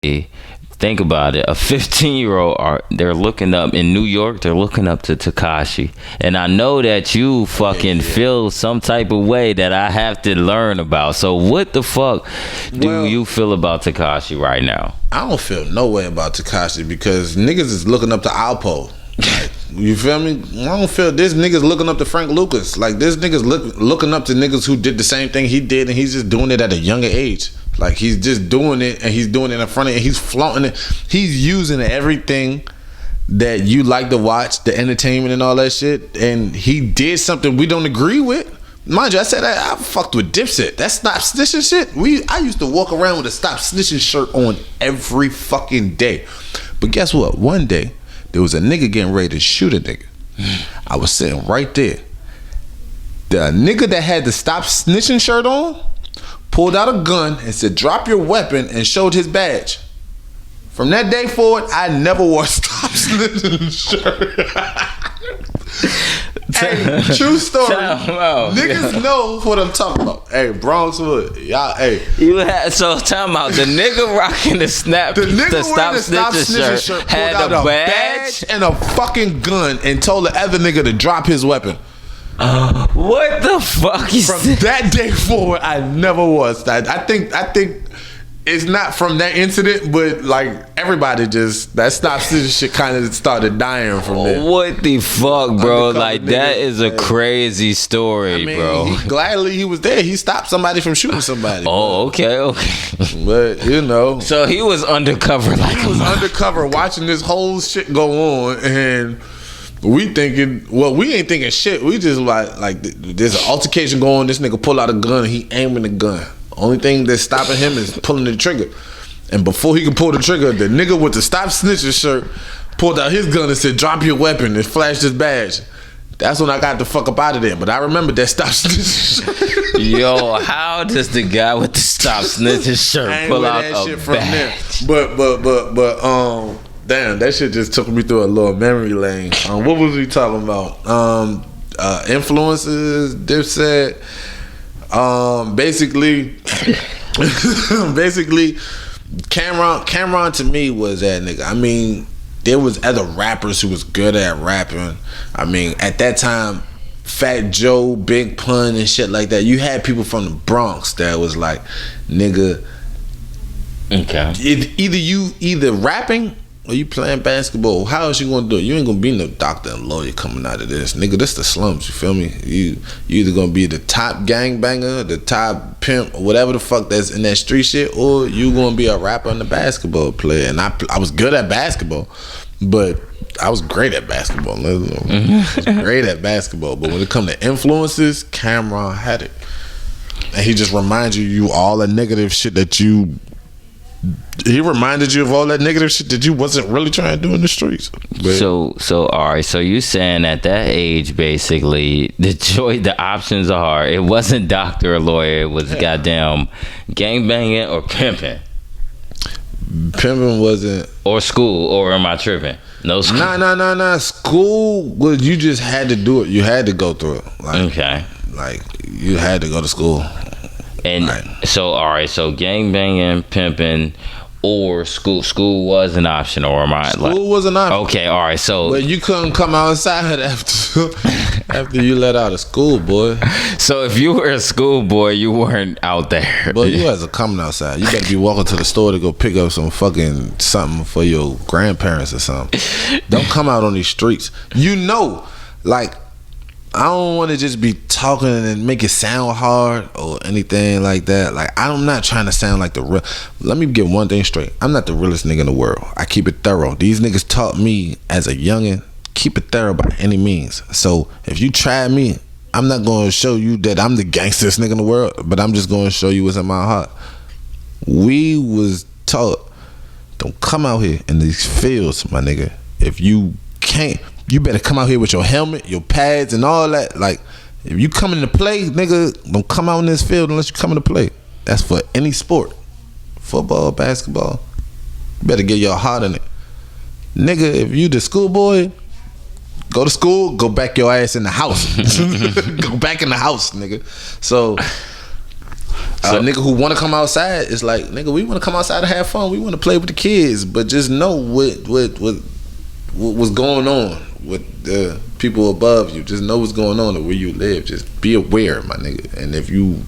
Think about it. A 15-year-old they're looking up in New York. They're looking up to Tekashi, and I know that you fucking feel some type of way that I have to learn about. So what the fuck do you feel about Tekashi right now? I don't feel no way about Tekashi because niggas is looking up to Alpo. Like, you feel me? I don't feel this niggas looking up to Frank Lucas. Like, this niggas looking up to niggas who did the same thing he did, and he's just doing it at a younger age. Like, he's just doing it, and he's doing it in front of it, and he's flaunting it. He's using everything that you like to watch, the entertainment and all that shit, and he did something we don't agree with. Mind you, I said I fucked with Dipset. That Stop Snitching shit. I used to walk around with a Stop Snitching shirt on every fucking day. But guess what? One day, there was a nigga getting ready to shoot a nigga. I was sitting right there. The nigga that had the Stop Snitching shirt on pulled out a gun and said, "Drop your weapon," and showed his badge. From that day forward, I never wore a Stop Snitching shirt. Hey, true story. Niggas know what I'm talking about. Hey, Bronxwood, y'all. Hey, so time out. The nigga rocking the Stop Snitching shirt had a badge and a fucking gun and told the other nigga to drop his weapon. What the fuck is From that day forward, I never was. I think it's not from that incident, but like everybody just that Stop Snitching shit kind of started dying from there. What the fuck, bro? Like that is a crazy story, bro. Gladly he was there. He stopped somebody from shooting somebody. Oh, okay. But you know, so he was undercover, undercover watching this whole shit go on, and we thinking, well, we ain't thinking shit. We just like there's an altercation going on. This nigga pull out a gun. He aiming the gun. Only thing that's stopping him is pulling the trigger. And before he could pull the trigger, the nigga with the Stop Snitching shirt pulled out his gun and said, "Drop your weapon," and flashed his badge. That's when I got the fuck up out of there. But I remember that Stop Snitching shirt. Yo, how does the guy with the Stop Snitching shirt pull out that shit from badge? There? But damn, that shit just took me through a little memory lane. What was we talking about? Influences, Dipset. Basically, Cameron to me was that nigga. I mean, there was other rappers who was good at rapping. I mean, at that time, Fat Joe, Big Pun, and shit like that. You had people from the Bronx that was like, nigga. Okay. Either rapping or you playing basketball. How is you gonna do it? You ain't gonna be no doctor and lawyer coming out of this, nigga. This the slums. You feel me? You either gonna be the top gangbanger, the top pimp, or whatever the fuck that's in that street shit, or you gonna be a rapper and a basketball player. And I was good at basketball, but I was great at basketball. I was great at basketball, but when it come to influences, Cameron had it, and he just reminds you all the negative shit that you. He reminded you of all that negative shit that you wasn't really trying to do in the streets. But so all right. So you saying at that age, basically, the options are it wasn't doctor or lawyer. It was goddamn gangbanging or pimping. Pimping wasn't. Or school. Or am I tripping? No school. Nah. School was you just had to do it. You had to go through it. Okay. Like you had to go to school. And so, all right, so gangbanging, pimping, or school was an option, or am I? School was an option. Okay, all right, so. But you couldn't come outside after you let out of school, boy. So if you were a schoolboy, you weren't out there. But you wasn't coming outside. You better be walking to the store to go pick up some fucking something for your grandparents or something. Don't come out on these streets. You know, like, I don't want to just be talking and make it sound hard or anything like that. Like, I'm not trying to sound like the real. Let me get one thing straight. I'm not the realest nigga in the world. I keep it thorough. These niggas taught me as a youngin', keep it thorough by any means. So if you try me, I'm not going to show you that I'm the gangsterest nigga in the world, but I'm just going to show you what's in my heart. We was taught, don't come out here in these fields, my nigga. If you can't, you better come out here with your helmet, your pads, and all that. Like, if you coming to play, nigga, don't come out in this field unless you coming to play. That's for any sport. Football, basketball. You better get your heart in it. Nigga, if you the schoolboy, go to school, go back your ass in the house. Go back in the house, nigga. So, A nigga who want to come outside is like, nigga, we want to come outside and have fun. We want to play with the kids, but just know what's going on with the people above you. Just know what's going on and where you live. Just be aware, my nigga. And if you